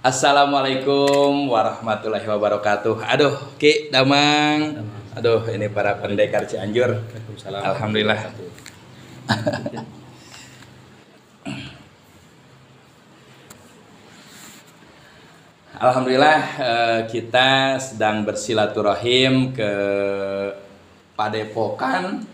Assalamualaikum warahmatullahi wabarakatuh. Aduh, Ki Damang. Aduh, ini para pendekar Cianjur. Waalaikumsalam. Alhamdulillah. Alhamdulillah, kita sedang bersilaturahim ke Padepokan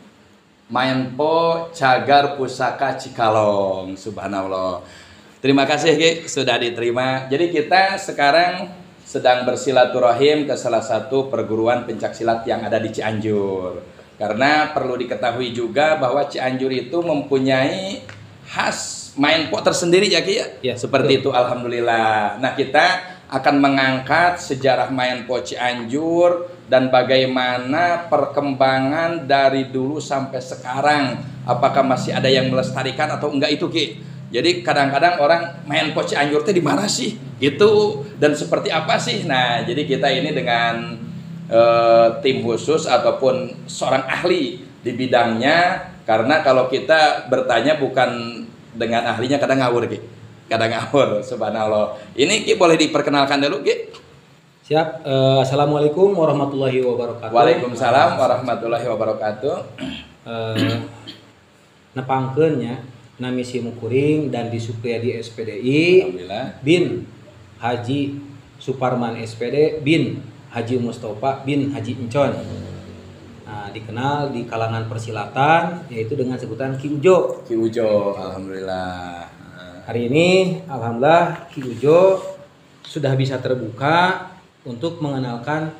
Maenpo Cagar Pusaka Cikalong. Subhanallah. Terima kasih Ki, sudah diterima. Jadi kita sekarang sedang bersilaturahim ke salah satu perguruan pencaksilat yang ada di Cianjur. Karena perlu diketahui juga bahwa Cianjur itu mempunyai khas Maenpo tersendiri ya Ki ya? Ya, seperti betul. itu, alhamdulillah. Nah, kita akan mengangkat sejarah Maenpo Cianjur dan bagaimana perkembangan dari dulu sampai sekarang. Apakah masih ada yang melestarikan atau enggak itu Ki? Jadi kadang-kadang orang Maenpo Cianjur itu di mana sih? Gitu, dan seperti apa sih? Nah, jadi kita ini dengan tim khusus ataupun seorang ahli di bidangnya, karena kalau kita bertanya bukan dengan ahlinya kadang ngawur Ki. Kadang ngawur, subhanallah. Ini Ki boleh diperkenalkan dulu Ki? Siap. Assalamualaikum warahmatullahi wabarakatuh. Waalaikumsalam warahmatullahi wabarakatuh. Nepangkeunnya nami Simukuring dan di Supriyadi SPDI Alhamdulillah. bin Haji Suparman SPD bin Haji Mustafa bin Haji Encon. Nah, dikenal di kalangan persilatan yaitu dengan sebutan Ki Ujo. Ki Ujo, alhamdulillah. Hari ini alhamdulillah Ki Ujo sudah bisa terbuka untuk mengenalkan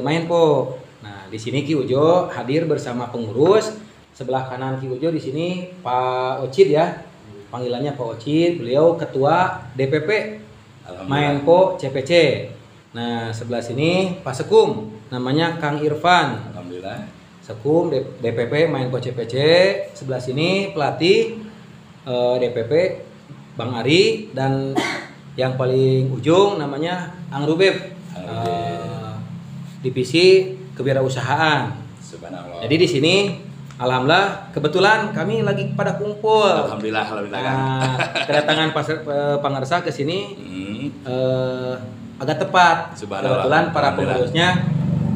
Maenpo. Nah, di sini Ki Ujo hadir bersama pengurus. Sebelah kanan Ki Ujo di sini Pak Ocid ya. Panggilannya Pak Ocid, beliau ketua DPP Maenpo CPC. Nah, sebelah sini Pak Sekum, namanya Kang Irfan. Alhamdulillah. Sekum DPP Maenpo CPC. Sebelah sini pelatih DPP Bang Ari, dan yang paling ujung namanya Ang Rubeb, divisi kewirausahaan. Subhanallah. Jadi di sini alhamdulillah kebetulan kami lagi pada kumpul. Alhamdulillah, alhamdulillah. Nah, kedatangan pangarsa ke sini agak tepat. Subhanallah. Kebetulan para Alhamdulillah. pengurusnya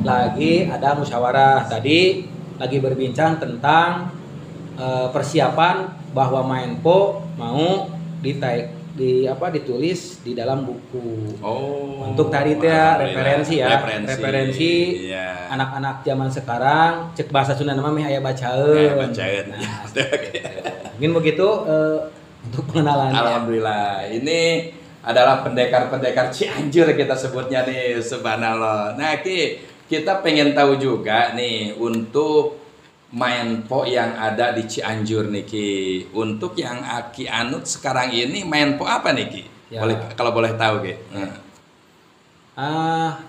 lagi ada musyawarah tadi, lagi berbincang tentang persiapan bahwa Maenpo mau ditulis di dalam buku. Oh. Untuk tadi teh referensi ya, referensi iya. anak-anak zaman sekarang, cek bahasa Sunda nama meh aya bacaeun. Bacaeun. Nah, mungkin begitu untuk pengenalan. Alhamdulillah. Ini adalah pendekar-pendekar Cianjur kita sebutnya nih, subhanallah. Nah, Ki, kita pengen tahu juga nih untuk Maenpo yang ada di Cianjur nih Ki. Untuk yang Aki anut sekarang ini Maenpo apa nih Ki? Ya. Kalau boleh tahu Ki.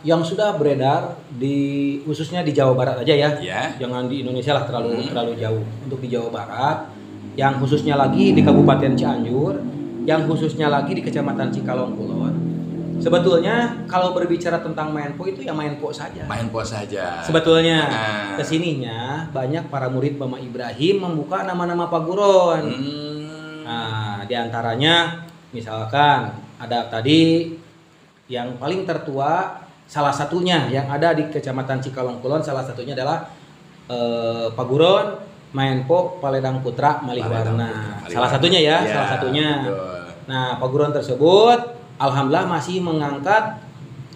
Yang sudah beredar khususnya di Jawa Barat aja ya. Ya. Jangan di Indonesia lah, terlalu jauh. Untuk di Jawa Barat, yang khususnya lagi di Kabupaten Cianjur, yang khususnya lagi di Kecamatan Cikalong Kulon. Sebetulnya kalau berbicara tentang Maenpo itu ya Maenpo saja. Maenpo saja. Sebetulnya kesininya banyak para murid Mama Ibrahim membuka nama-nama paguron. Nah, diantaranya misalkan ada tadi yang paling tertua, salah satunya yang ada di Kecamatan Cikalong Kulon, salah satunya adalah paguron Maenpo Paledang Putra Malihwarna. Salah satunya ya, salah satunya. Betul. Nah, paguron tersebut alhamdulillah masih mengangkat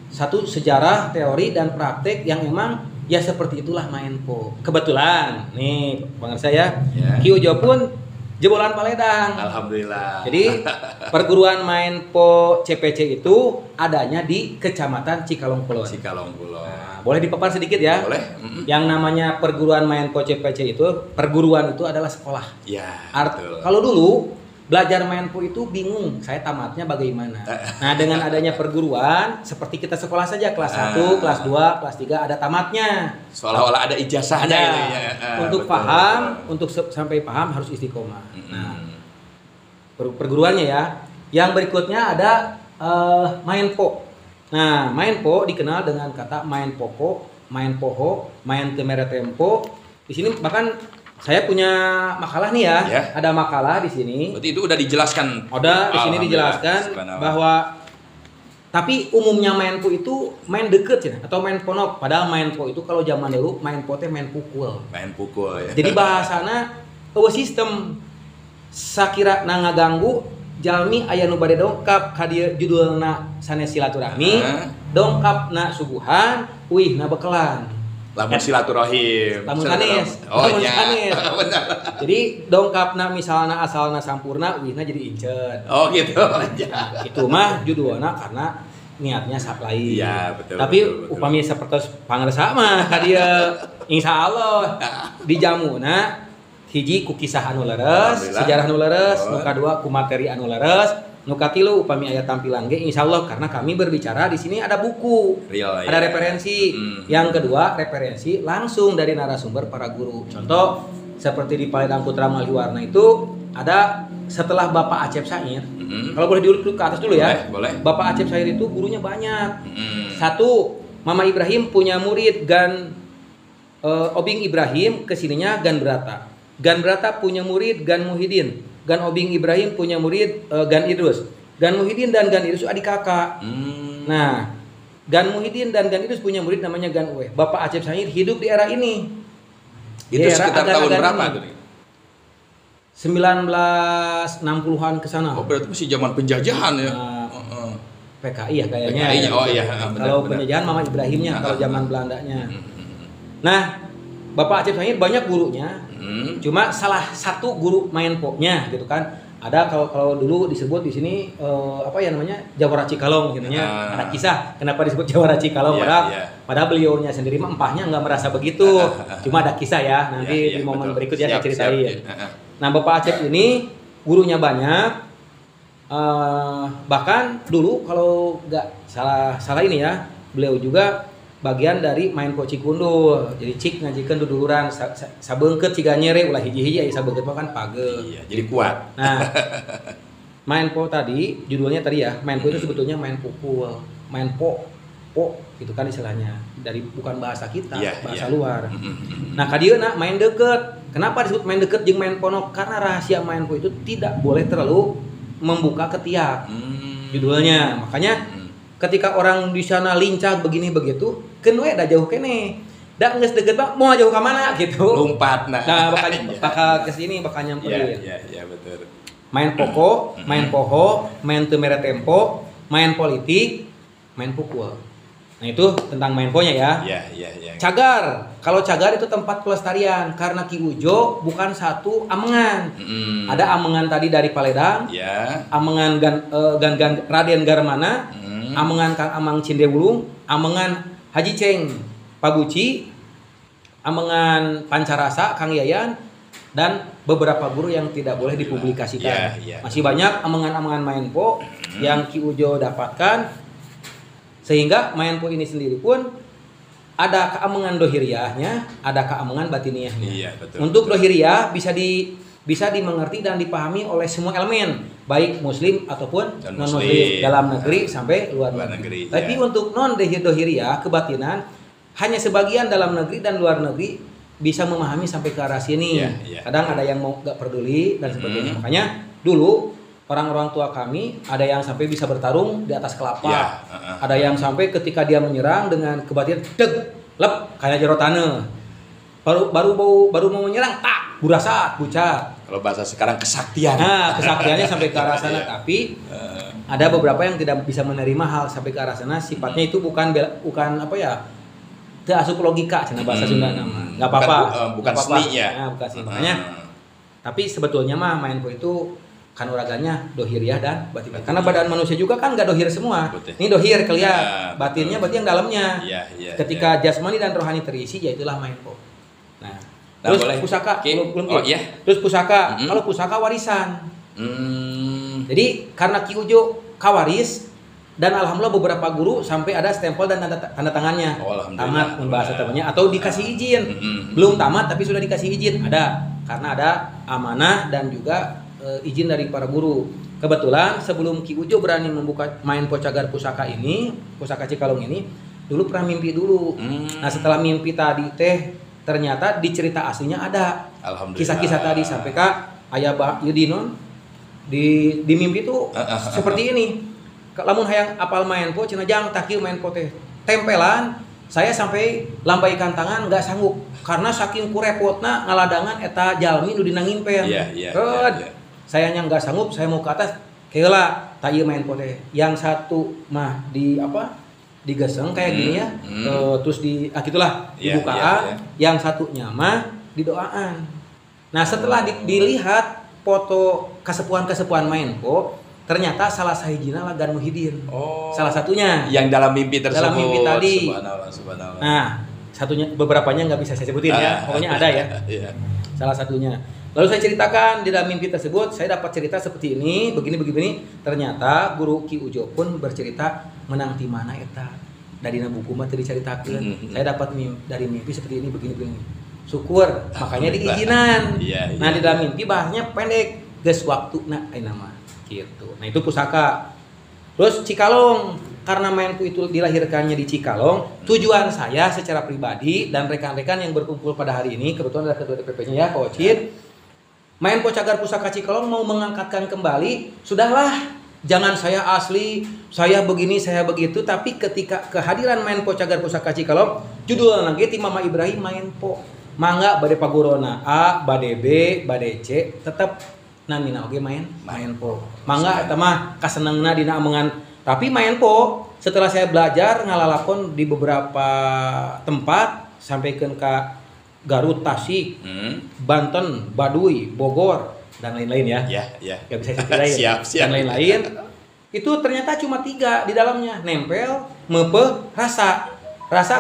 satu sejarah, teori dan praktek yang memang ya seperti itulah Maenpo. Kebetulan nih pemirsa ya, Ki Ujo pun jebolan Paledang. Alhamdulillah. Jadi perguruan Maenpo CPC itu adanya di Kecamatan Cikalong Kulon. Cikalong Kulon. Nah, boleh dipaparkan sedikit ya? Boleh. Yang namanya perguruan Maenpo CPC itu, perguruan itu adalah sekolah. Ya. Kalau dulu belajar Maenpo itu bingung, saya tamatnya bagaimana. Nah, dengan adanya perguruan, seperti kita sekolah saja, kelas 1, kelas 2, kelas 3 ada tamatnya. Seolah-olah ada ijazahnya Ada. gitu ya. Untuk Betul, paham, betul. untuk sampai paham harus istiqomah. Nah, perguruannya ya. Yang berikutnya ada Maenpo. Nah, Maenpo dikenal dengan kata Maenpoko, Maenpoho, Maen Temere Tempo. Di sini bahkan saya punya makalah nih ya. Ada makalah di sini. Berarti itu udah dijelaskan. Udah di sini dijelaskan bahwa Tapi umumnya main po itu main deket ya, atau main ponok. Padahal main po itu kalau zaman dulu main po teh main pukul. Main pukul ya. Jadi bahasana eueuh sistem sakira na ngaganggu jalmi aya nu bade dongkap ka dieu judulna sanes silaturahmi, dongkapna subuhan, uihna bekelan. Lamun silaturahim. Lamun sanes. Oh Lamun iya. sanes. Benar. Jadi dongkapna misalna asalna sampurna, uihna jadi incet. Oh gitu aja. Itu mah judulna karena niatnya sak lain. Iya, betul. Tapi betul. upami sapertos pangarsa mah ka dieu insyaallah di jamuna hiji ku kisah anu leres, Alhamdulillah. sejarah anu leres, Oh. nu kadua ku materi anu leres, nu katilu upami aya tampilan ge insyaallah karena kami berbicara di sini ada buku, Real, ada ya. referensi. Yang kedua referensi langsung dari narasumber para guru. Contoh seperti di Paledang Putra Maliwarna itu ada setelah Bapak Acep Sair. Kalau boleh diulik ke atas dulu ya. Boleh. Bapak Acep Sair itu gurunya banyak. Mm. Satu, Mama Ibrahim punya murid Gan Obing Ibrahim, kesininya Gan Brata. Gan Brata punya murid Gan Muhyiddin. Gan Obing Ibrahim punya murid Gan Idrus. Gan Muhyiddin dan Gan Idrus adik kakak. Nah, Gan Muhyiddin dan Gan Idrus punya murid namanya Gan Uwe. Bapak Acep Sair hidup di era ini. Itu Di era sekitar tahun agan-agan berapa ini. tuh? 1960-an ke sana. Oh, berarti masih zaman penjajahan ya. Nah, Heeh. PKI ya kayaknya. PKI-nya, oh iya, Kalau benar. penjajahan Mama Ibrahimnya, kalau zaman Belandanya. Nah, Bapak Acep Sair banyak gurunya. Cuma salah satu guru main popnya gitu kan. Ada kalau dulu disebut di sini apa ya namanya? Jawara Cikalong gitu nya. Ada kisah kenapa disebut Jawara Cikalong, padahal beliaunya sendiri mah empahnya nggak merasa begitu. Cuma ada kisah ya, nanti di momen berikutnya saya ceritain. Nah, Bapak Acep ini gurunya banyak. Bahkan dulu kalau nggak salah ini ya, beliau juga bagian dari main po Cikundul. Jadi cik ngajikeun duduluran sabeungkeut ciga nyere ulah hiji-hiji aya sabeungkeut mah kan pageuh. Iya, jadi kuat. Nah, main po tadi judulnya tadi ya, main po itu sebetulnya main pukul, main po gitu kan istilahnya. Dari bukan bahasa kita, bahasa luar. Nah, kadieuna main deket. Kenapa disebut main deket jeung main ponok? Karena rahasia main po itu tidak boleh terlalu membuka ketiak. Judulnya. Makanya ketika orang di sana lincah begini begitu, keun we da jauh kene. Da geus deukeut mah mau jauh ka mana gitu. Lompat nah. Nah, bakal ke sini bakal nyamperin. Iya, betul. Main poko, main poho, main teu mere tempo, main politik, main pukul. Nah, itu tentang main ponya ya. Iya. Cagar. Kalau cagar itu tempat pelestarian karena Ki Ujo bukan satu amengan. Ada amengan tadi dari Paledang. Ya. Amengan Gan Raden Garmana. Amengan Kang Amang Cindewulung, amengan Haji Ceng Pabuci, amengan Pancarasa Kang Yayan, dan beberapa guru yang tidak boleh dipublikasikan. Masih banyak amengan-amengan main-po yang Ki Ujo dapatkan, sehingga main-po ini sendiri pun ada keamengan dohiriyahnya, ada keamengan batiniahnya. Iya, betul. Untuk dohiriyah bisa dimengerti dan dipahami oleh semua elemen, baik muslim ataupun non muslim, dalam negeri sampai luar negeri. Tapi untuk non dohiriyah kebatinan hanya sebagian dalam negeri dan luar negeri bisa memahami sampai ke arah sini. Kadang ada yang mau nggak peduli dan sebagainya. Makanya dulu orang-orang tua kami ada yang sampai bisa bertarung di atas kelapa, ada yang sampai ketika dia menyerang dengan kebatinan deg lep kayak jerotane. Baru mau menyerang tak burasat bucat. Kalau bahasa sekarang kesaktian. Nah, kesaktiannya sampai ke arah sana, tapi ada beberapa yang tidak bisa menerima hal sampai ke arah sana. Sifatnya itu bukan apa ya? Teu asup logika cenah bahasa Sunda nama. Enggak apa-apa. Bukan seni ya. Nah, bukan seni. Makanya tapi sebetulnya mah main po itu kanuraganya dohiriyah dan batin. Karena badan manusia juga kan enggak dohir semua. Ini dohir kelihatan. Batinnya berarti yang dalamnya. Ketika jasmani dan rohani terisi, ya itulah main po. Terus pusaka, terus pusaka. Kalau pusaka warisan. Jadi karena Ki Ujo kawaris dan alhamdulillah beberapa guru sampai ada stempel dan tanda tangannya. Tamat membahas temannya atau dikasih izin. Belum tamat tapi sudah dikasih izin. Ada karena ada amanah dan juga izin dari para guru. Kebetulan sebelum Ki Ujo berani membuka main pocagar pusaka ini, pusaka Cikalong ini, dulu pernah mimpi dulu. Nah, setelah mimpi tadi ternyata di cerita aslinya ada kisah-kisah tadi sampai Kak ayah Bah Yudinon di mimpi itu seperti ini. lamun hayang apal main po cenah jang tak kieu main po teh tempelan saya sampai lambaikan tangan nggak sanggup karena saking kurepotna ngaladangan eta jalmi nu dina ngimpen. Sayanya nggak sanggup, saya mau ke atas keula tak ieu main po teh. Yang satu mah digeseng kayak gini ya. Terus gitulah dibukaan. Yang satunya mah didoaan. Nah, setelah dilihat foto kesepuan main po, ternyata salah sahijina Lagan Muhyiddin. Salah satunya yang dalam mimpi tersebut. Dalam mimpi tadi. Subhanallah. Nah, satunya beberapanya nggak bisa saya sebutin ya. Pokoknya ada ya. Salah satunya. Lalu saya ceritakan di dalam mimpi tersebut, saya dapat cerita seperti ini, begini. Ternyata guru Ki Ujo pun bercerita menang di mana eta. Dari buku mah tadi ceritakeun. Saya dapat dari mimpi seperti ini, begini. Syukur, makanya diizinan. Nah, di dalam mimpi bahasnya pendek, geus waktuna ayeuna mah gitu. Nah, itu pusaka. Terus Cikalong, karena mainku itu dilahirkannya di Cikalong, tujuan saya secara pribadi dan rekan-rekan yang berkumpul pada hari ini, kebetulan ada ketua DPP-nya ya, Pak Ocit, main po cagar pusaka Cikalong mau mengangkatkan kembali, sudahlah, jangan saya asli, saya begini, saya begitu, tapi ketika kehadiran main po cagar pusaka Cikalong, judulnya lagi ti Mama Ibrahim main po. Mangga bade pagurona A, bade B, bade C, tetap namina oge main po. Mangga eta mah kasenengna dina amongan. Tapi main po setelah saya belajar ngalalakon di beberapa tempat sampaikan ke Garut, Tasik, Banten, Baduy, Bogor dan lain-lain ya. Gak bisa cerita siap. Dan lain-lain. Itu ternyata cuma 3 di dalamnya, nempel, meupeuh, rasa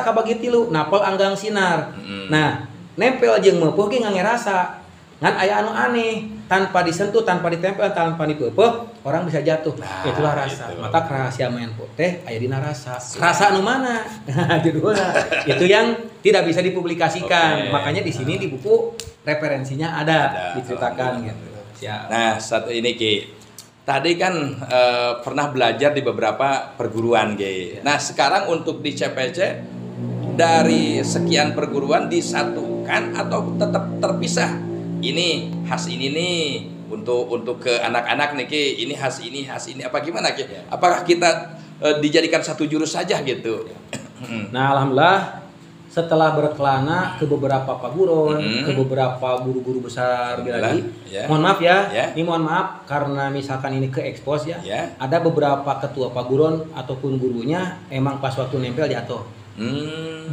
kabagi 3, napel anggang sinar. Nah, nempel jeung meupeuh ge ngangge rasa. Ngan aya anu aneh, tanpa disentuh, tanpa ditempel, tanpa dipeupuh, orang bisa jatuh. Itulah rasa. Gitu. Mata rahasia main po teh aya dina rasa. Rasa anu mana? Judulnya. Itu yang tidak bisa dipublikasikan. Makanya di sini di buku referensinya ada diceritakan gitu. Siap. Nah, satu ini Ki. Tadi kan pernah belajar di beberapa perguruan Ki. Nah, sekarang untuk di CPC dari sekian perguruan disatukan atau tetap terpisah? Ini khas ini nih untuk ke anak-anak nih Ki, ini khas ini apa gimana Ki? Apakah kita dijadikan satu jurus saja gitu? Nah, alhamdulillah setelah berkelana ke beberapa paguron, ke beberapa guru-guru besar lagi. Mohon maaf ya. Ini mohon maaf karena misalkan ini ke expose ya. Ada beberapa ketua paguron ataupun gurunya emang pas waktu nempel jatuh.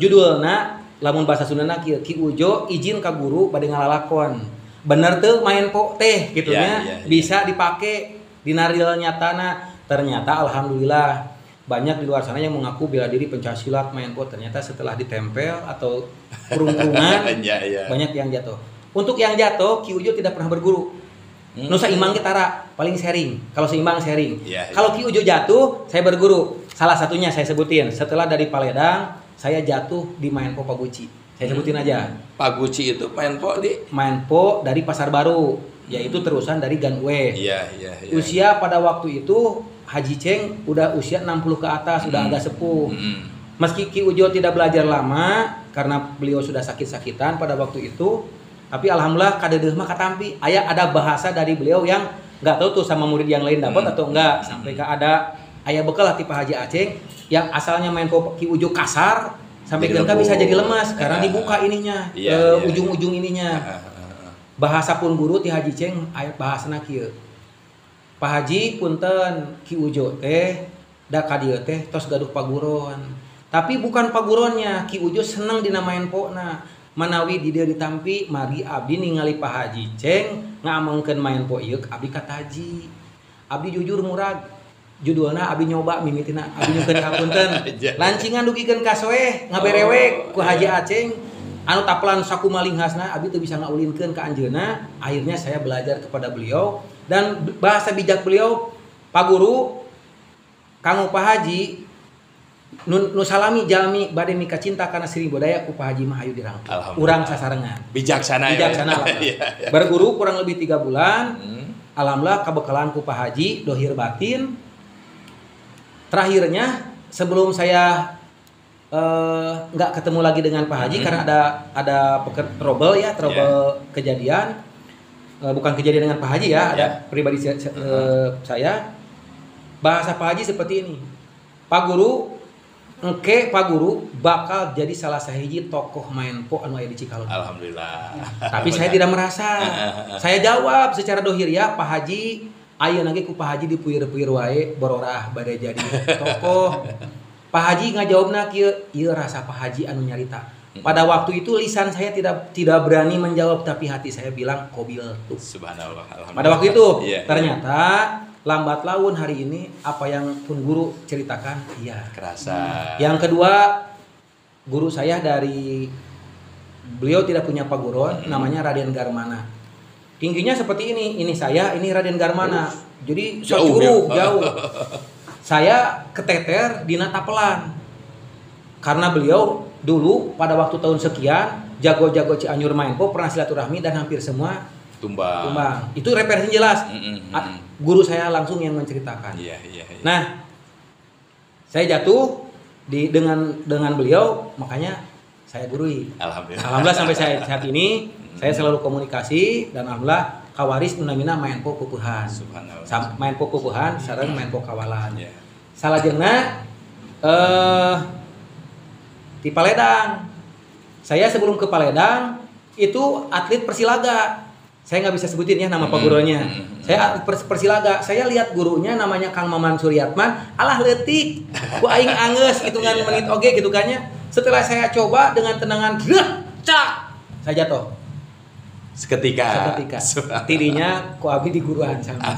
Judulna lamun bahasa Sundana kieu Ki Ujo izin ka guru bade ngalalakon. Bener teu main po teh gitunya bisa dipake dina real nyatana. Ternyata alhamdulillah banyak di luar sana yang mengaku bela diri pencaksilat main po, ternyata setelah ditempel atau kurung-kurungan banyak yang jatuh. Untuk yang jatuh Ki Ujo tidak pernah berguru. Nusa Imang Kitara paling sharing. Kalau seimbang sharing. Kalau Ki Ujo jatuh saya berguru. Salah satunya saya sebutin. Setelah dari Paledang saya jatuh di main po Paguci. Saya sebutin aja. Paguci itu main po dari Pasar Baru, yaitu terusan dari Ganwe. Usia pada waktu itu Haji Ceng udah usia 60 ke atas, sudah agak sepuh. Meski Ki Ujo tidak belajar lama karena beliau sudah sakit-sakitan pada waktu itu, tapi alhamdulillah kadeudeuh mah katampi. Ada bahasa dari beliau yang nggak tahu tuh sama murid yang lain dapat atau enggak. Sampai ke ada aya bekal lah tipe Haji Aceng yang asalnya main po Ki Ujo kasar sampai ke bisa jadi lemas karena dibuka ininya ujung-ujung ininya. Bahasa pun guru ti Haji Ceng bahasana kieu. Pak Haji punten Ki Ujo teh da ka dieu teh tos gaduh paguron. Tapi bukan paguronnya, Ki Ujo seneng dinamain pona. Manawi di dieu ditampi mari abdi ningali Pak Haji Ceng ngamengkeun main po ieu abdi kataji. Abdi jujur murag. Judulna abdi nyoba mimitina abdi nyukeun kapunten. Lancingan dugikeun ka soeh ngaberewek ku Haji Aceng. Anu tapelan saku malinghasna abdi teu bisa ngaulinkeun ka anjeunna. Akhirnya saya belajar kepada beliau dan bahasa bijak beliau, Pak Guru kanggo Pak Haji nu salami jalmi bade mika cinta kana siri budaya ku Pak Haji mah hayu dirangkep. Urang sasarengan. Bijaksana lah. Berguru kurang lebih 3 bulan. Alhamdulillah kabekalan ku Pak Haji dohir batin. Terakhirnya sebelum saya nggak ketemu lagi dengan Pak Haji karena ada trouble kejadian, bukan kejadian dengan Pak Haji ya, ada pribadi saya Bahasa Pak Haji seperti ini. Pak Guru, Pak Guru bakal jadi salah sahiji tokoh main po anu aya di Cikalong. Alhamdulillah. Tapi saya tidak merasa. Saya jawab secara dohiriah, Pak Haji, ayeuna ge ku Pak Haji dipuyeur-puyeur wae bororah bade jadi tokoh. Pak Haji ngajawabna kieu, ieu rasa Pak Haji anu nyarita. Pada waktu itu lisan saya tidak berani menjawab, tapi hati saya bilang qabil tuh. Subhanallah. Alhamdulillah. Pada waktu itu ternyata lambat laun hari ini apa yang pun guru ceritakan iya kerasa. Yang kedua, guru saya dari beliau tidak punya paguron, namanya Raden Garmana. Tingginya seperti ini saya, ini Raden Garmana. Jadi jauh. Saya keteter di Tapelan. Karena beliau dulu pada waktu tahun sekian jago-jago Cianjur main po pernah silaturahmi dan hampir semua tumbang. Itu referensi jelas. Guru saya langsung yang menceritakan. Iya. Nah, saya jatuh dengan beliau, makanya saya gurui. Alhamdulillah sampai saat ini saya selalu komunikasi dan alhamdulillah kawaris namina main po pupuhan. Subhanallah. Main po pupuhan sareng main po kawalan. Yeah. Salajengna di Paledang. Saya sebelum ke Paledang itu atlet Persilaga. Saya nggak bisa sebutin ya nama paguronya. Saya Persilaga. Saya lihat gurunya namanya Kang Maman Suryatman. Alah leutik. Ku aing angeus hitungan menit oge gitu kan ya. Setelah saya coba dengan tendangan cak, saya jatuh. Seketika. Tirinya ku abi di guruan sama.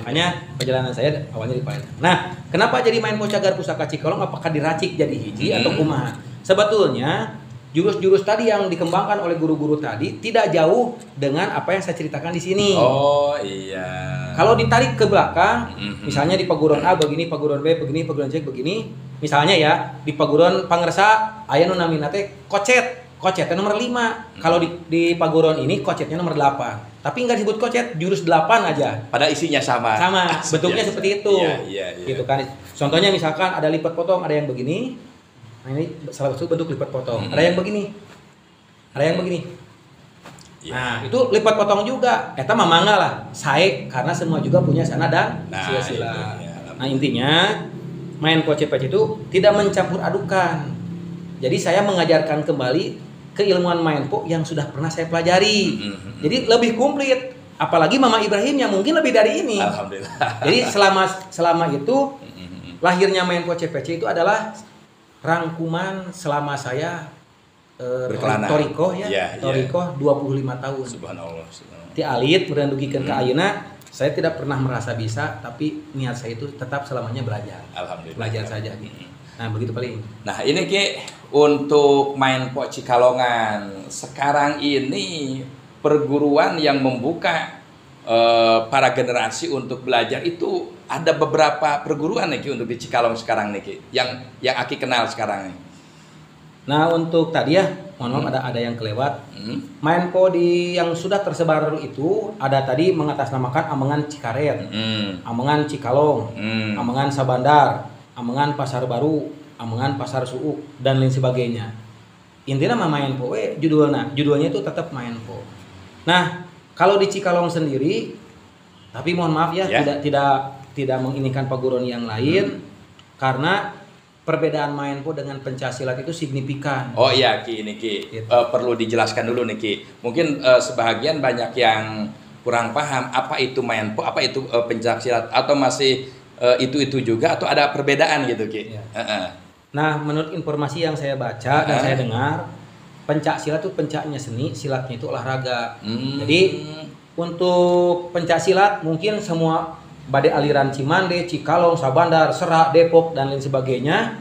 Makanya perjalanan saya awalnya di Paledang. Nah, kenapa jadi main po cagar pusaka Cikalong? Apakah diracik jadi hiji atau kumaha? Sebetulnya jurus-jurus tadi yang dikembangkan oleh guru-guru tadi tidak jauh dengan apa yang saya ceritakan di sini. Oh iya. Kalau ditarik ke belakang, misalnya di paguron A begini, paguron B begini, paguron C begini. Misalnya ya, di paguron Pangersa aya nu namina teh kocetnya nomor 5. Kalau di paguron ini kocetnya nomor 8. Tapi nggak disebut kocet, jurus 8 aja. Pada isinya sama. Bentuknya seperti itu. Iya. Gitu kan. Contohnya misalkan ada lipat potong, ada yang begini. Nah ini salah satu bentuk lipat potong. Ada yang begini. Ya. Nah itu lipat potong juga. Eta mah mangga lah. Sae karena semua juga punya sana dan sila-sila. Nah intinya main pocepec itu tidak mencampur adukan. Jadi saya mengajarkan kembali keilmuan main po yang sudah pernah saya pelajari. Jadi lebih komplit. Apalagi Mama Ibrahim yang mungkin lebih dari ini. Alhamdulillah. Jadi selama itu lahirnya main pocepec itu adalah rangkuman selama saya torikoh ya, torikoh 25 tahun. Subhanallah. Ti alit merendugikeun ka ayeuna, saya tidak pernah merasa bisa, tapi niat saya itu tetap selamanya belajar. Alhamdulillah. Belajar saja. Nah, begitu paling. Nah, ini Ki untuk main po Cikalongan. Sekarang ini perguruan yang membuka para generasi untuk belajar itu ada beberapa perguruan nih Ki untuk di Cikalong sekarang nih Ki yang Aki kenal sekarang nih. Nah untuk tadi ya mohon maaf ada yang kelewat. Main po di yang sudah tersebar itu ada tadi mengatasnamakan Amengan Cikaret, Amengan Cikalong, Amengan Sabandar, Amengan Pasar Baru, Amengan Pasar Suuk dan lain sebagainya. Intinya mah main po judulnya itu tetap main po. Nah kalau di Cikalong sendiri, tapi mohon maaf ya, tidak menginikan paguron yang lain karena perbedaan main po dengan pencak silat itu signifikan. Oh iya Ki, ini Ki gitu. Perlu dijelaskan dulu nih Ki. Mungkin sebahagian banyak yang kurang paham apa itu main po, apa itu pencak silat atau masih itu juga atau ada perbedaan gitu Ki. Ya. Nah menurut informasi yang saya baca dan saya dengar, pencak silat itu pencaknya seni, silatnya itu olahraga. Jadi untuk pencak silat mungkin semua badai aliran Cimande, Cikalong, Sabandar, Serak, Depok dan lain sebagainya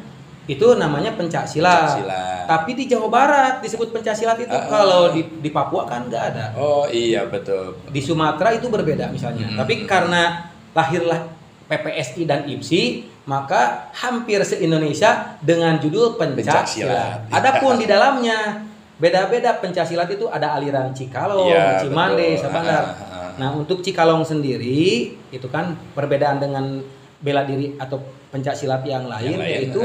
itu namanya pencak silat. Tapi di Jawa Barat disebut pencak silat itu kalau di Papua kan nggak ada. Oh iya betul. Di Sumatera itu berbeda misalnya. Tapi karena lahirlah PPSI dan IPSI maka hampir se-Indonesia dengan judul pencak silat. Adapun di dalamnya beda-beda pencak silat itu ada aliran Cikalong, Cimande, Sabandar. Nah untuk Cikalong sendiri itu kan perbedaan dengan bela diri atau pencak silat yang lain yaitu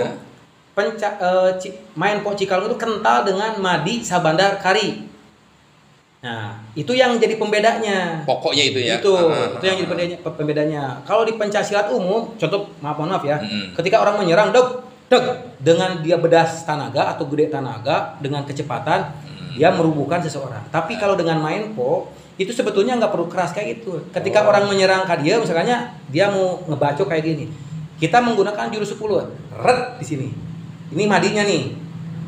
main po Cikalong itu kental dengan Madi, Sabandar, Kari. Nah, itu yang jadi pembedanya. Pokoknya itu ya. Itu yang jadi pembedanya. Kalau di pencaksilat umum, contoh maaf ya, ketika orang menyerang, dengan dia bedas tanaga atau gede tanaga dengan kecepatan, dia merubuhkan seseorang. Tapi kalau dengan main po, itu sebetulnya nggak perlu keras kayak gitu. Ketika orang menyerang ke dia, misalnya dia mau ngebacok kayak gini, kita menggunakan jurus 10, red di sini. Ini madinya nih,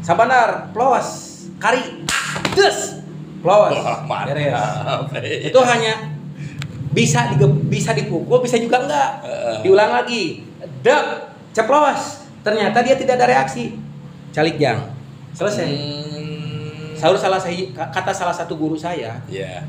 sabandar, plos, kari, des. Close, beres. Itu hanya bisa dipukul, bisa juga enggak. Diulang lagi, ceplos. Ternyata dia tidak ada reaksi. Calik jang, selesai. Kata salah satu guru saya,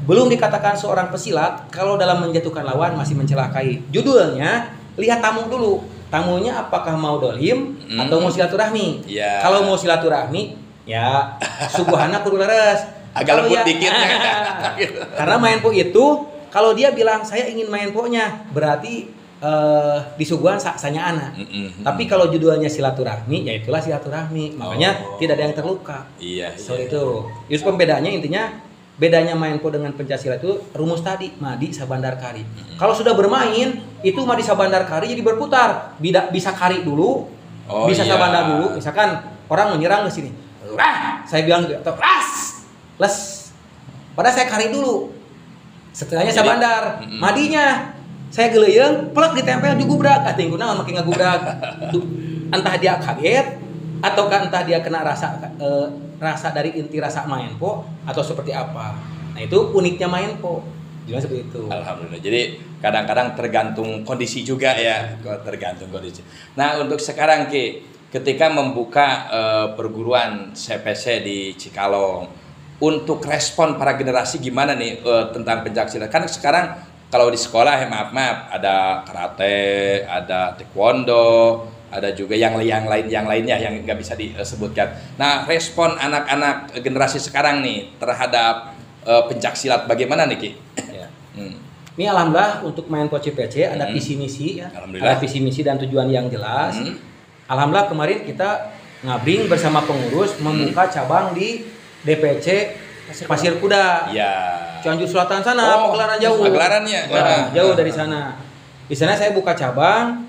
belum dikatakan seorang pesilat kalau dalam menjatuhkan lawan masih mencelakai. Judulnya, lihat tamu dulu. Tamunya apakah mau dolim atau mau silaturahmi. Kalau mau silaturahmi, ya subuhana kudu leres. Agak lembut dikit ya. Karena main po itu kalau dia bilang saya ingin main po-nya berarti disuguhan sanya anak. Tapi kalau judulnya silaturahmi ya itulah silaturahmi. Makanya tidak ada yang terluka. Itu. Just pembedanya intinya bedanya main po dengan pencaksilat itu rumus tadi madi sabandar kari. Kalau sudah bermain itu madi sabandar kari jadi berputar. Bisa kari dulu, bisa sabandar dulu. Misalkan orang menyerang ke sini. Saya bilang gitu, les. Padahal saya kari dulu. Setelahnya saya bandar. Madinya saya geleyeng, plek ditempel di gubrak. Atingkuna makin ngagubrak. Entah dia kaget ataukah entah dia kena rasa dari inti rasa main po atau seperti apa. Nah, itu uniknya main po. Jelas seperti itu. Alhamdulillah. Jadi kadang-kadang tergantung kondisi juga ya, tergantung kondisi. Nah, untuk sekarang Ki, ketika membuka perguruan CPC di Cikalong, untuk respon para generasi gimana nih tentang pencaksilat? Kan sekarang kalau di sekolah ya maaf ada karate, ada taekwondo, ada juga yang lainnya yang nggak bisa disebutkan. Nah, respon anak-anak generasi sekarang nih terhadap pencaksilat bagaimana nih Ki? Ini alhamdulillah untuk main po CPC ada visi misi ya. Ada visi misi dan tujuan yang jelas. Alhamdulillah kemarin kita ngabring bersama pengurus membuka cabang di DPC Pasir Kuda. Cianjur Selatan sana, pagelaran jauh. Pagelarannya. Jauh dari sana. Di sana saya buka cabang.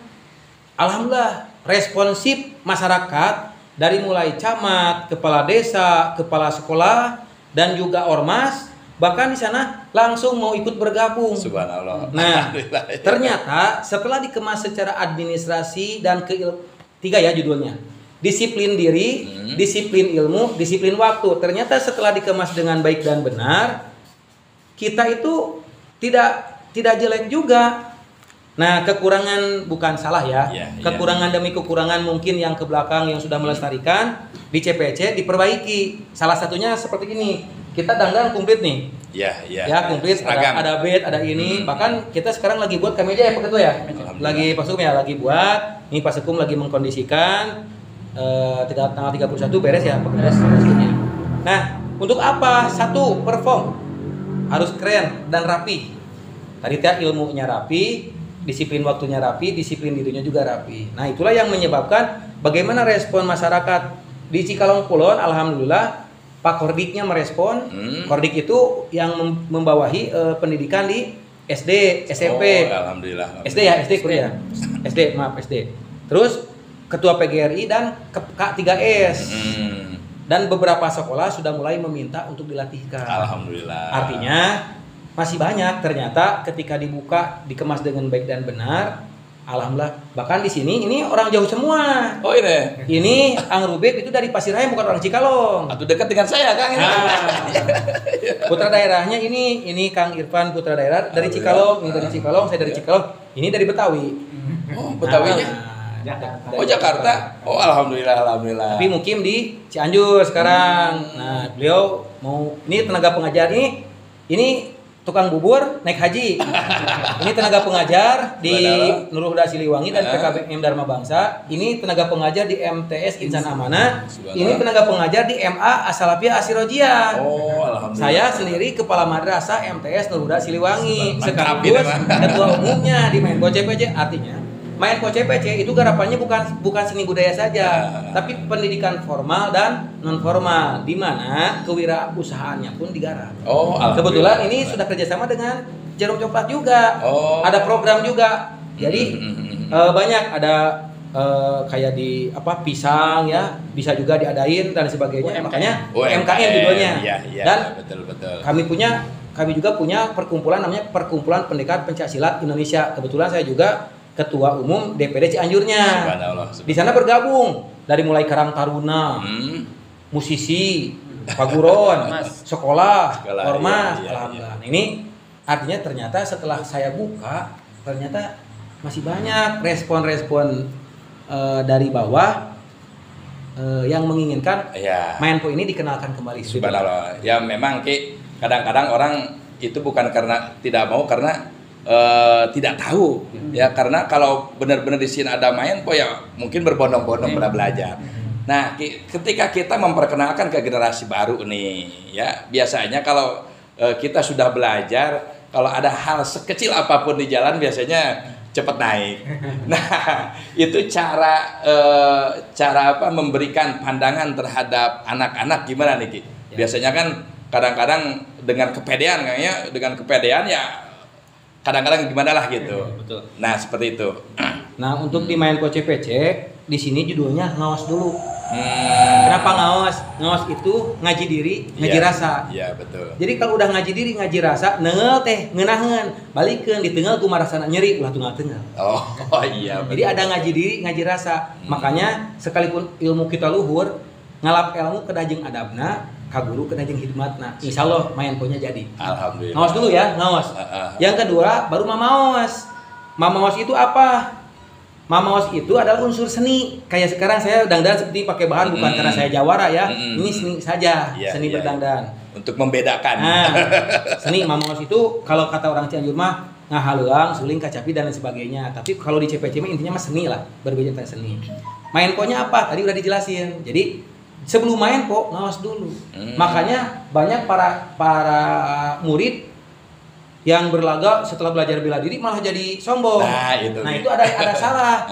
Alhamdulillah responsif masyarakat dari mulai camat, kepala desa, kepala sekolah dan juga ormas, bahkan di sana langsung mau ikut bergabung. Subhanallah. Nah, ternyata setelah dikemas secara administrasi dan tiga ya judulnya. Disiplin diri, disiplin ilmu, disiplin waktu. Ternyata setelah dikemas dengan baik dan benar, kita itu tidak jelek juga. Nah, kekurangan bukan salah ya. Kekurangan demi kekurangan mungkin yang ke belakang yang sudah melestarikan di CPC diperbaiki. Salah satunya seperti ini. Kita dandan komplit nih. Ya, komplit. Ada bed, ada ini. Bahkan kita sekarang lagi buat kemeja ya Pak Ketua ya. Lagi Pak Sukum ya, lagi buat. Ini Pak Sukum lagi mengkondisikan. Tanggal 31 beres ya pekerjaan. Nah, untuk apa? Satu, perform harus keren dan rapi. Tadi ilmunya rapi, disiplin waktunya rapi, disiplin dirinya juga rapi. Nah, itulah yang menyebabkan bagaimana respon masyarakat di Cikalong Kulon. Alhamdulillah Pak Kordiknya merespon. Kordik itu yang membawahi pendidikan di SD, SMP. Alhamdulillah. SD ya, SD kuliah. SD. Terus Ketua PGRI dan K3S. Dan beberapa sekolah sudah mulai meminta untuk dilatihkan. Alhamdulillah. Artinya masih banyak ternyata ketika dibuka, dikemas dengan baik dan benar. Alhamdulillah. Bahkan di sini ini orang jauh semua. Oh ini. Ini Ang Rubik itu dari Pasir Raya bukan orang Cikalong. Atau dekat dengan saya Kang ini. Putra daerahnya ini Kang Irfan putra daerah dari Cikalong, ini dari Cikalong, saya dari Cikalong, ini dari Betawi. Oh, Betawinya. Jakarta. Oh, alhamdulillah. Tapi mukim di Cianjur sekarang. Nah, beliau mau ini tenaga pengajar ini tukang bubur naik haji. Ini tenaga pengajar di Nurul Huda Siliwangi dan PKBM Dharma Bangsa. Ini tenaga pengajar di MTS Insan Amanah. Ini tenaga pengajar di MA Asalafiyah Asirojiyah. Oh, alhamdulillah. Saya sendiri kepala madrasah MTS Nurul Huda Siliwangi. Sekaligus ketua umumnya di Menko CPC. Artinya Main Po CPC itu garapannya bukan seni budaya saja, tapi pendidikan formal dan non formal, di mana kewirausahaannya pun digarap. Oh, Kebetulan ini sudah kerjasama dengan Jarum Coklat juga. Oh. Ada program juga. Jadi banyak ada kayak di pisang ya, bisa juga diadain dan sebagainya. Makanya UMKM judulnya. Iya, Dan betul. kami juga punya perkumpulan namanya Perkumpulan Pendekar Pencaksilat Indonesia. Kebetulan saya juga ketua umum DPD Cianjurnya. Subhanallah. Di sana bergabung dari mulai Karang Taruna, musisi, paguron, sekolah, ormas, alhamdulillah. Ini artinya ternyata setelah saya buka, ternyata masih banyak respon-respon dari bawah yang menginginkan Main Po ini dikenalkan kembali. Subhanallah. Ya memang Ki, kadang-kadang orang itu bukan karena tidak mau, karena tidak tahu ya, karena kalau benar-benar di sini ada Main Po ya mungkin berbondong-bondong pada belajar. Nah, ketika kita memperkenalkan ke generasi baru nih ya, biasanya kalau kita sudah belajar, kalau ada hal sekecil apapun di jalan biasanya cepat naik. Nah, itu cara memberikan pandangan terhadap anak-anak gimana nih Ki? Biasanya kan kadang-kadang dengan kepedean ya kadang-kadang gimana lah gitu. Betul. Nah, seperti itu. Nah, untuk di Main Po CPC di sini judulnya ngawas dulu. Kenapa ngawas? Ngawas itu ngaji diri, ngaji rasa. Iya, betul. Jadi kalau udah ngaji diri, ngaji rasa, neungel teh, ngeunaheun, balikeun di teungel kumaha rasana nyeri, ulah tunggal-tunggal. Oh, iya betul. Jadi ada ngaji diri, ngaji rasa. Makanya sekalipun ilmu kita luhur, ngalap ilmu kedah jeung adabna, ka guru kedah jeung hidmatna. Insyaallah Main Po-nya jadi. Alhamdulillah. Ngawas dulu ya, ngawas. Yang kedua baru mamaos. Mamaos itu apa? Mamaos itu adalah unsur seni. Kayak sekarang saya dangdan seperti pakai bahan bukan karena saya jawara ya. Ini seni saja, seni berdangdan. Untuk membedakan. Nah, seni mamaos itu kalau kata orang Cianjur mah ngahaleuang, suling, kacapi dan lain sebagainya. Tapi kalau di CPC mah intinya mah seni lah, berbicara tentang seni. Main Po-nya apa? Tadi udah dijelasin. Jadi sebelum Main Po ngawas dulu. Makanya banyak para murid yang berlaga setelah belajar bela diri malah jadi sombong. Nah, itu ada salah.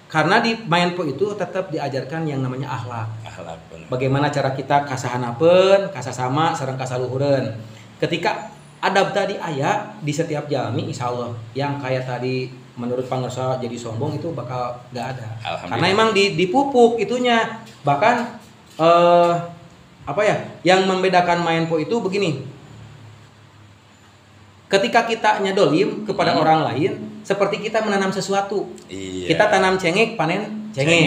Karena di Main Po itu tetap diajarkan yang namanya akhlak. Bagaimana cara kita kasahanapeun, kasasama, sareng kasaluhureun. Ketika adab tadi aya di setiap jalmi, insyaallah yang kayak tadi menurut pangersa jadi sombong itu bakal gak ada. Karena emang dipupuk itunya. Bahkan yang membedakan Main Po itu begini. Ketika kita nyadolim kepada orang lain, seperti kita menanam sesuatu. Kita tanam cengek, panen cengek.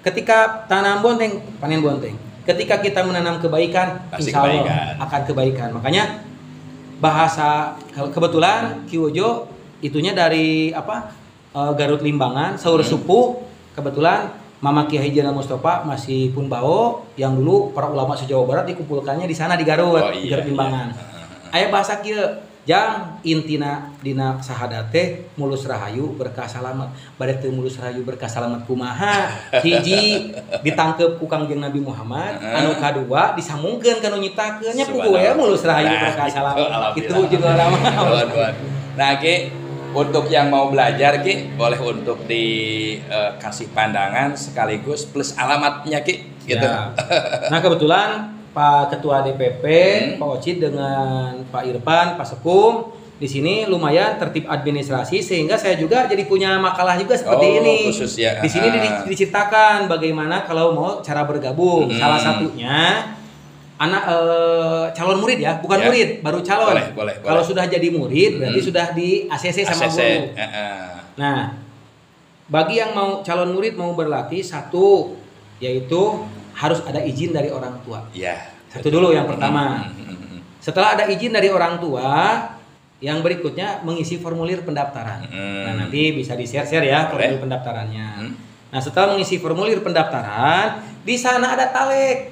Ketika tanam bonteng, panen bonteng. Ketika kita menanam kebaikan, insya Allah akan kebaikan. Makanya bahasa kebetulan Ki Wojo itunya dari Garut Limbangan, Saur Supu. Kebetulan Mama Kiai Haji Mustafa masih pun bau yang dulu para ulama se-Jawa Barat dikumpulkannya di sana di Garut, Garut Limbangan. Aya bahasa kieu jang intina dina sahadate mulus rahayu berkah salamet. Bade teu mulus rahayu berkah salamet kumaha? Hiji ditangkep ku Kangjeng Nabi Muhammad, anu kadua disambungkeun ka nu nyiptakeun nya puguh we mulus rahayu berkah salamet. Kitu judul nama. Nah, Ki, untuk yang mau belajar Ki, boleh untuk dikasih pandangan sekaligus plus alamatnya Ki gitu. Ya. Nah, kebetulan Pak Ketua DPP, Pak Ocit dengan Pak Irfan, Pak Sekum di sini lumayan tertib administrasi sehingga saya juga jadi punya makalah juga seperti ini. Khusus ya. Di sini diceritakan bagaimana kalau mau cara bergabung. Salah satunya anak calon murid ya, bukan murid, baru calon. Boleh. Kalau sudah jadi murid berarti sudah di ACC sama guru. Nah, bagi yang mau calon murid mau berlatih, satu yaitu harus ada izin dari orang tua. Satu dulu yang pertama. Setelah ada izin dari orang tua, yang berikutnya mengisi formulir pendaftaran. Nah, nanti bisa di-share ya formulir pendaftarannya. Nah, setelah mengisi formulir pendaftaran, di sana ada talek.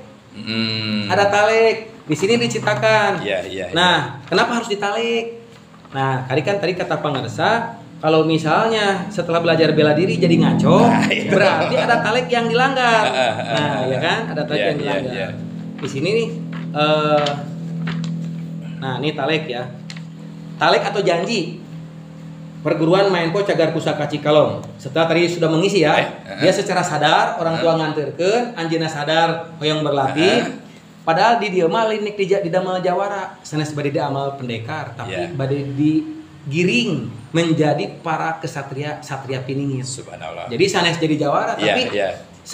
Ada talek. Di sini diceritakan. Nah, kenapa harus ditalek? Nah, tadi kata pangarsa, kalau misalnya setelah belajar bela diri jadi ngaco, berarti ada talek yang dilanggar. Nah, ya kan? Ada talek yang dilanggar. Di sini nih, nah ini talek ya. Talek atau janji. perguruan Maenpo Cagar Pusaka Cikalong. Setelah tadi sudah mengisi ya, dia secara sadar orang tua nganterkeun, anjeunna sadar hoyong berlatih. Padahal di dieu mah linik di damel jawara, sanes bade amal pendekar, tapi bade digiring menjadi para kesatria satria piningit. Subhanallah. Jadi sanes jadi jawara, tapi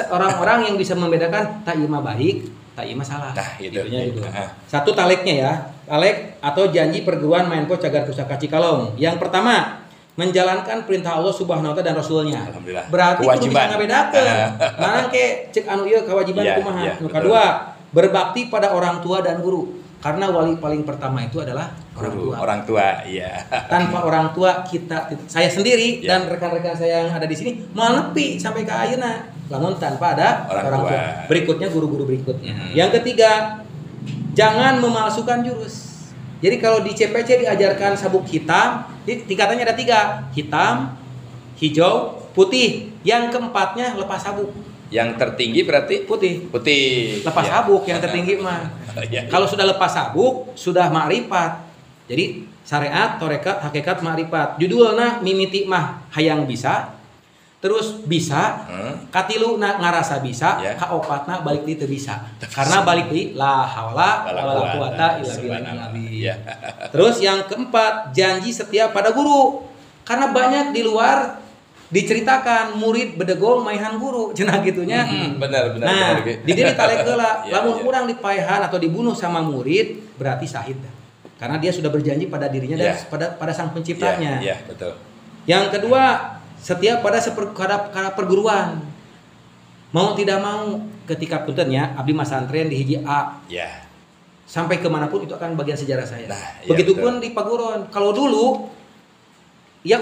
orang-orang yang bisa membedakan tak ieu mah baik, tak ieu mah salah. Nah, itu. Gitu. Satu taleknya ya, talek atau janji perguruan Maenpo Cagar Pusaka Cikalong. Yang pertama, menjalankan perintah Allah Subhanahu wa taala dan Rasulnya. Alhamdulillah. Berarti kudu bisa ngabedakeun. Mana ke cek anu ieu kewajiban kumaha. Nu kadua, berbakti pada orang tua dan guru. Karena wali paling pertama itu adalah orang tua. Iya. Tanpa orang tua saya sendiri dan rekan-rekan saya yang ada di sini mau nepi sampai ke ayeuna. Lamun tanpa ada orang tua. Berikutnya guru-guru berikutnya. Yang ketiga, jangan memalsukan jurus. Jadi kalau di CPC diajarkan sabuk hitam, tingkatannya ada 3, hitam, hijau, putih. Yang keempatnya lepas sabuk. Yang tertinggi berarti putih. Lepas sabuk yang tertinggi mah. Kalau sudah lepas sabuk, sudah ma'rifat. Jadi syariat, torekat, hakikat, ma'rifat. Judulna mimiti mah hayang bisa. Terus bisa, katilu ngarasa bisa, kaopatna balik di teu bisa. Karena balik di la haula wala quwata illa billah. Terus yang keempat, janji setia pada guru. Karena banyak di luar diceritakan murid bedegong maihan guru cenah gitunya. Benar. Nah, di diri talek heula, lamun kurang dipaehan atau dibunuh sama murid berarti syahid. Karena dia sudah berjanji pada dirinya dan pada sang penciptanya. Iya, betul. Yang kedua, setia pada perguruan. Mau tidak mau ketika puntennya abdi masantren di hiji A. Sampai kemanapun itu akan bagian sejarah saya. Begitupun di paguron. Kalau dulu ya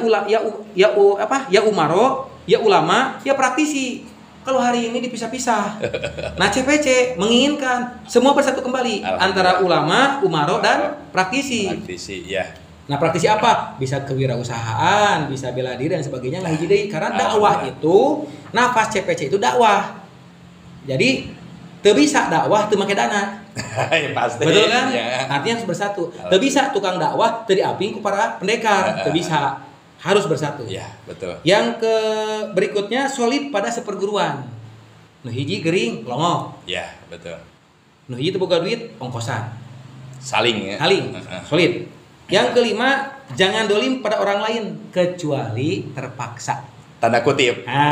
umaro, ya ulama, ya praktisi. Kalau hari ini dipisah-pisah. Nah, CPC menginginkan semua bersatu kembali antara ulama, umaro dan praktisi. Nah, praktisi apa? Bisa kewirausahaan, bisa bela diri dan sebagainya. Nah, hiji karena dakwah itu nafas CPC itu dakwah. Jadi teu bisa dakwah teu make dana. Pasti. Betul kan? Artinya harus bersatu. Teu bisa tukang dakwah teu diaping ku para pendekar, teu bisa. Harus bersatu. Iya, betul. Yang berikutnya solid pada seperguruan. Nu hiji gering longok. Iya, betul. Nu hiji teu boga duit ongkosan. Saling. Solid. Yang kelima, jangan dolim pada orang lain kecuali terpaksa. Tanda kutip. Nah,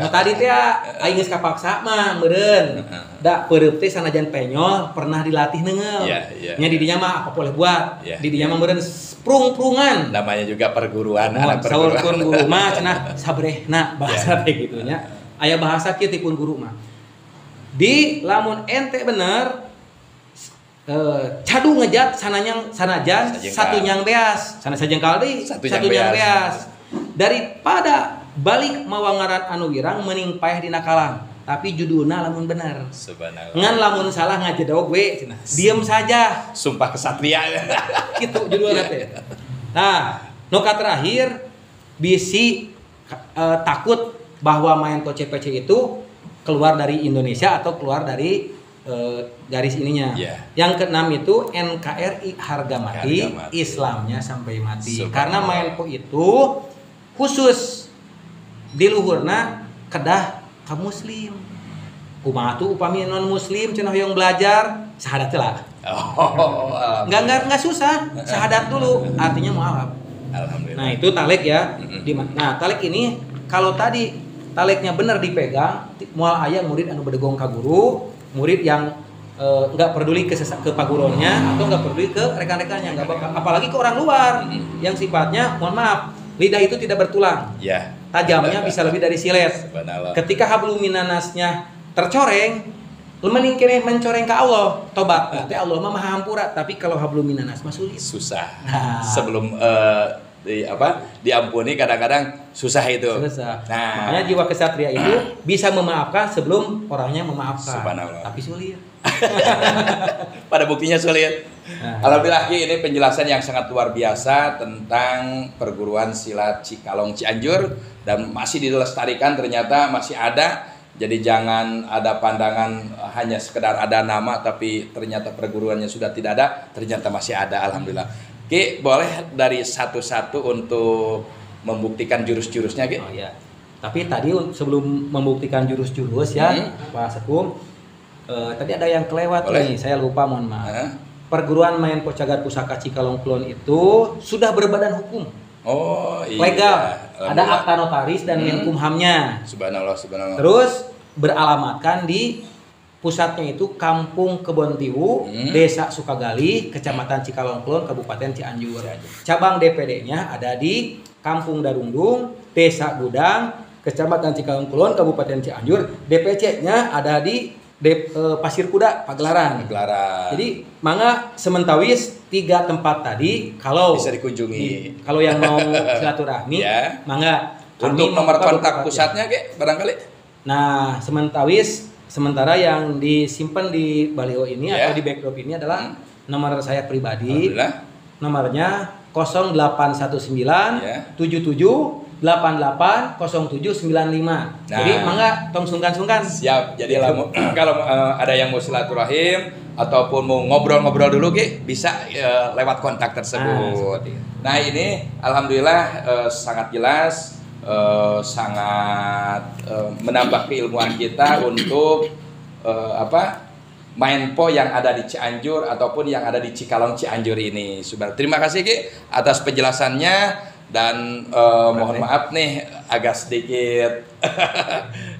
tadi teh aing geus kapaksa mah meureun. Da peureup teh sanajan penyol pernah dilatih neungel. Nya di dinya mah apa boleh buat. Di dinya mah meureun prung-prungan. Namanya juga perguruan, anak perguruan. Saur guru mah cenah sabrehna bahasa teh gitu nya. Aya bahasa kieu ti pun guru mah. Di lamun ente bener cadu ngejat sanajan satu nyang beas. Sana sajengkal deui satu nyang beas. Daripada balik mawangaran anu wirang mending paeh dina kalang. Tapi judulna lamun bener. Subhanallah. Ngan lamun salah ngajedog we cenah. Diam saja. Sumpah kesatria. Gitu judulna teh. Nah, nu terakhir bisi takut bahwa Maenpo CPC itu keluar dari Indonesia atau keluar dari garis ininya. Yang keenam itu NKRI harga mati, Islamnya sampai mati. Karena Maenpo itu khusus di luhurna kedah ka muslim. Kumaha tuh upami non muslim cenah hoyong belajar syahadat lah. Enggak susah. Syahadat dulu artinya mualaf. Alhamdulillah. Nah, itu talek ya. Nah, talek ini kalau tadi taleknya benar dipegang, moal aya murid anu bedegong ka guru, murid yang nggak peduli ke paguronnya atau nggak peduli ke rekan-rekannya, nggak bakal, apalagi ke orang luar yang sifatnya mohon maaf lidah itu tidak bertulang, tajamnya bisa lebih dari silet. Ketika hablum minanasnya tercoreng, mending kene mencoreng ke Allah, tobat. Nanti Allah mah maha hampura, tapi kalau hablum minanas mah sulit. Susah. Sebelum diampuni kadang-kadang susah itu. Susah. Makanya jiwa kesatria itu bisa memaafkan sebelum orangnya memaafkan. Tapi sulit. Pada buktinya sulit. Alhamdulillah ini penjelasan yang sangat luar biasa tentang perguruan silat Cikalong Cianjur dan masih dilestarikan, ternyata masih ada. Jadi jangan ada pandangan hanya sekedar ada nama tapi ternyata perguruannya sudah tidak ada, ternyata masih ada. Alhamdulillah. Ki, boleh dari satu-satu untuk membuktikan jurus-jurusnya, Ki? Oh ya. Tapi tadi sebelum membuktikan jurus-jurus ya, Pak Sekum, tadi ada yang kelewat Boleh. nih, saya lupa, mohon maaf. Perguruan Mayenpo Cagar Pusaka Cikalong Kulon itu sudah berbadan hukum. Oh iya. Legal. Ada Alhamdulillah. akta notaris dan Menkumhamnya. Subhanallah, subhanallah. Terus beralamatkan di pusatnya itu Kampung Kebontiwu, Desa Sukagali, Kecamatan Cikalong Kulon, Kabupaten Cianjur. Cabang DPD-nya ada di Kampung Darundung, Desa Gudang, Kecamatan Cikalong Kulon, Kabupaten Cianjur. DPC-nya ada di Pasir Kuda, Pagelaran. Jadi mangga sementawis 3 tempat tadi kalau bisa dikunjungi. Kalau yang mau silaturahmi, Ya. mangga. Untuk nomor kontak pusatnya, Ki, barangkali. Nah, sementara yang disimpan di baliho ini atau di backdrop ini adalah nomor saya pribadi. Alhamdulillah. Nomornya 0819 77 880795. Jadi mangga tong sungkan-sungkan. Siap. Jadi kalau ada yang mau silaturahim ataupun mau ngobrol-ngobrol dulu, Ki, bisa lewat kontak tersebut. Nah, ini alhamdulillah sangat jelas, sangat menambah keilmuan kita untuk Mayenpo yang ada di Cianjur ataupun yang ada di Cikalong Cianjur ini. Terima kasih, Ki, atas penjelasannya. Dan mohon maaf nih agak sedikit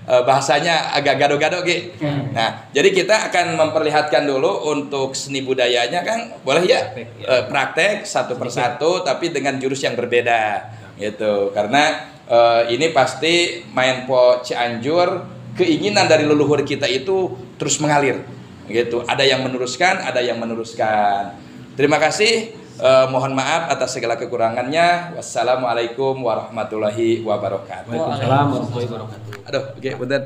bahasanya agak gado-gado, Ki. Nah, jadi kita akan memperlihatkan dulu untuk seni budayanya, Kang. Boleh ya? Praktek satu persatu tapi dengan jurus yang berbeda gitu. Karena ini pasti Mayenpo Cianjur, keinginan dari leluhur kita itu terus mengalir gitu. Ada yang meneruskan, ada yang meneruskan. Terima kasih. Mohon maaf atas segala kekurangannya. Wassalamualaikum warahmatullahi wabarakatuh. Waalaikumsalam warahmatullahi wabarakatuh. Aduh, oke, punten.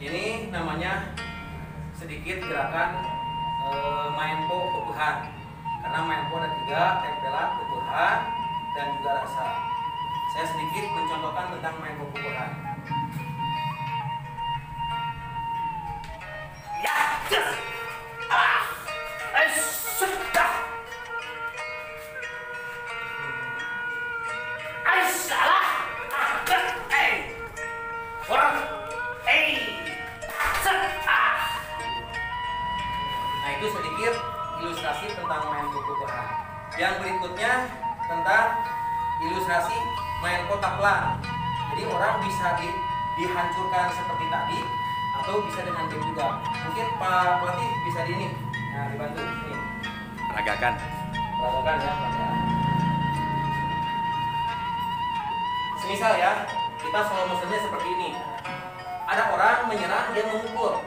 Ini namanya sedikit gerakan Mayenpo Pepuhan. Karena Mayenpo ada 3, tempelan, pepuhan, dan juga rasa. Saya sedikit mencontohkan tentang Mayenpo Pepuhan. Ya, yes. Nah, itu sedikit ilustrasi tentang Mayenpo Pepuhan. Yang berikutnya tentang ilustrasi Mayenpo Taklan. Jadi orang bisa dihancurkan seperti tadi atau bisa dengan game juga. Mungkin Pak Pelatih bisa di ini. Nah, dibantu ini. Peragakan ya, Pak ya. Semisal ya, kita slow motionnya seperti ini. Ada orang menyerang, dia memukul.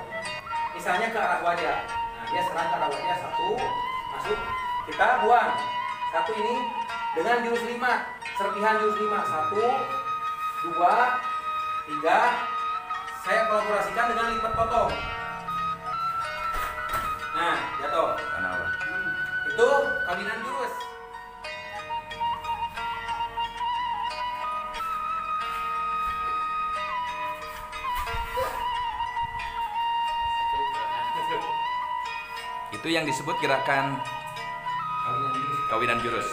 Misalnya ke arah wajah. Nah, dia serang ke arah wajah, 1, masuk. Kita buang. 1 ini dengan jurus 5. Serpihan jurus 5. 1, 2, 3. Saya kolaborasikan dengan lipat potong. Nah, jatuh. Itu kawinan jurus. Itu yang disebut gerakan kawinan jurus.